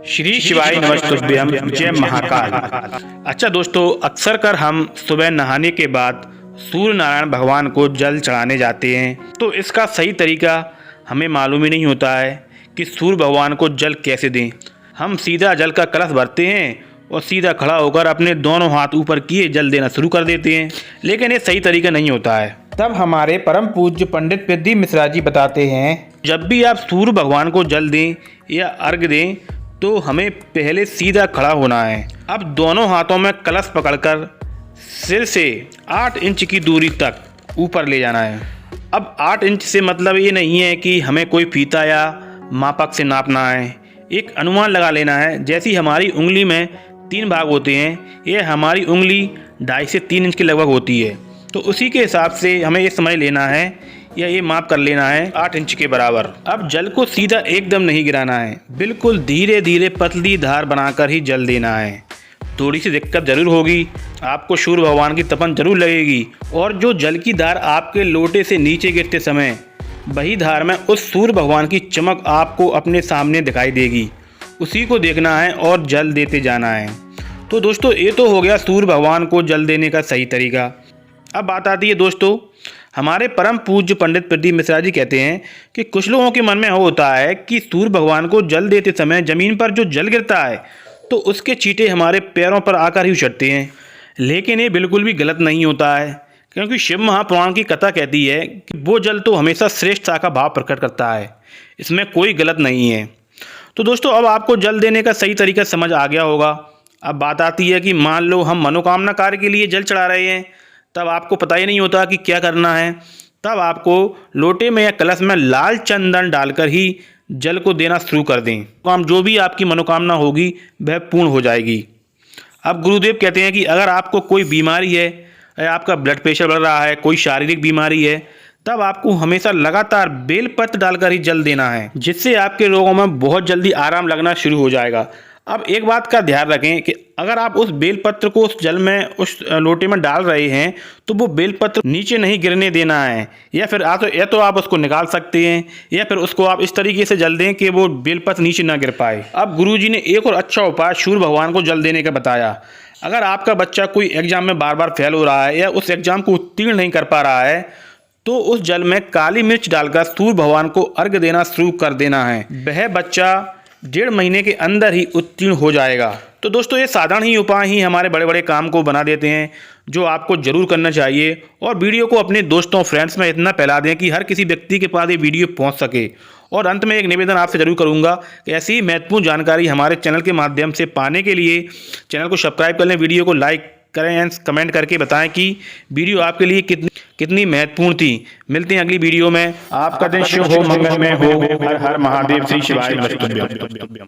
श्री शिवाय नमस्तुभ्यम, जय महाकाल। अच्छा दोस्तों, अक्सर कर हम सुबह नहाने के बाद सूर्य नारायण भगवान को जल चढ़ाने जाते हैं, तो इसका सही तरीका हमें मालूम ही नहीं होता है कि सूर्य भगवान को जल कैसे दें। हम सीधा जल का कलश भरते हैं और सीधा खड़ा होकर अपने दोनों हाथ ऊपर किए जल देना शुरू कर देते हैं, लेकिन ये सही तरीका नहीं होता है। तब हमारे परम पूज्य पंडित प्रदीप मिश्रा जी बताते हैं, जब भी आप सूर्य भगवान को जल दें या अर्घ दें तो हमें पहले सीधा खड़ा होना है। अब दोनों हाथों में कलश पकड़कर सिर से 8 इंच की दूरी तक ऊपर ले जाना है। अब 8 इंच से मतलब ये नहीं है कि हमें कोई फीता या मापक से नापना है, एक अनुमान लगा लेना है। जैसी हमारी उंगली में 3 भाग होते हैं, ये हमारी उंगली 2.5 से 3 इंच के लगभग होती है, तो उसी के हिसाब से हमें ये समझ लेना है या ये माप कर लेना है 8 इंच के बराबर। अब जल को सीधा एकदम नहीं गिराना है, बिल्कुल धीरे धीरे पतली धार बनाकर ही जल देना है। थोड़ी सी दिक्कत जरूर होगी, आपको सूर्य भगवान की तपन जरूर लगेगी, और जो जल की धार आपके लोटे से नीचे गिरते समय वही धार में उस सूर्य भगवान की चमक आपको अपने सामने दिखाई देगी, उसी को देखना है और जल देते जाना है। तो दोस्तों, ये तो हो गया सूर्य भगवान को जल देने का सही तरीका। अब बात आती है दोस्तों, हमारे परम पूज्य पंडित प्रदीप मिश्रा जी कहते हैं कि कुछ लोगों के मन में होता है कि सूर्य भगवान को जल देते समय ज़मीन पर जो जल गिरता है तो उसके छींटे हमारे पैरों पर आकर ही उछलते हैं, लेकिन ये बिल्कुल भी गलत नहीं होता है, क्योंकि शिव महापुराण की कथा कहती है कि वो जल तो हमेशा श्रेष्ठता का भाव प्रकट करता है, इसमें कोई गलत नहीं है। तो दोस्तों, अब आपको जल देने का सही तरीका समझ आ गया होगा। अब बात आती है कि मान लो हम मनोकामना कार्य के लिए जल चढ़ा रहे हैं, तब आपको पता ही नहीं होता कि क्या करना है। तब आपको लोटे में या कलश में लाल चंदन डालकर ही जल को देना शुरू कर दें, तो हम जो भी आपकी मनोकामना होगी वह पूर्ण हो जाएगी। अब गुरुदेव कहते हैं कि अगर आपको कोई बीमारी है या आपका ब्लड प्रेशर बढ़ रहा है, कोई शारीरिक बीमारी है, तब आपको हमेशा लगातार बेलपत्र डालकर ही जल देना है, जिससे आपके रोगों में बहुत जल्दी आराम लगना शुरू हो जाएगा। अब एक बात का ध्यान रखें कि अगर आप उस बेलपत्र को उस जल में, उस लोटे में डाल रहे हैं, तो वो बेलपत्र नीचे नहीं गिरने देना है, या फिर या तो आप उसको निकाल सकते हैं, या फिर उसको आप इस तरीके से जल दें कि वो बेलपत्र नीचे ना गिर पाए। अब गुरुजी ने एक और अच्छा उपाय सूर्य भगवान को जल देने का बताया। अगर आपका बच्चा कोई एग्जाम में बार बार फेल हो रहा है या उस एग्जाम को उत्तीर्ण नहीं कर पा रहा है, तो उस जल में काली मिर्च डालकर सूर्य भगवान को अर्घ देना शुरू कर देना है। वह बच्चा 1.5 महीने के अंदर ही उत्तीर्ण हो जाएगा। तो दोस्तों, ये साधारण ही उपाय ही हमारे बड़े बड़े काम को बना देते हैं, जो आपको जरूर करना चाहिए। और वीडियो को अपने दोस्तों फ्रेंड्स में इतना फैला दें कि हर किसी व्यक्ति के पास ये वीडियो पहुंच सके। और अंत में एक निवेदन आपसे जरूर करूंगा कि ऐसी ही महत्वपूर्ण जानकारी हमारे चैनल के माध्यम से पाने के लिए चैनल को सब्सक्राइब कर लें, वीडियो को लाइक करें एंड कमेंट करके बताएं कि वीडियो आपके लिए कितनी महत्वपूर्ण थी। मिलते हैं अगली वीडियो में। आपका दिन शुभ हो, मंगलमय हो। हर हर महादेव, श्री शिवाय नमस्तुभ्यम।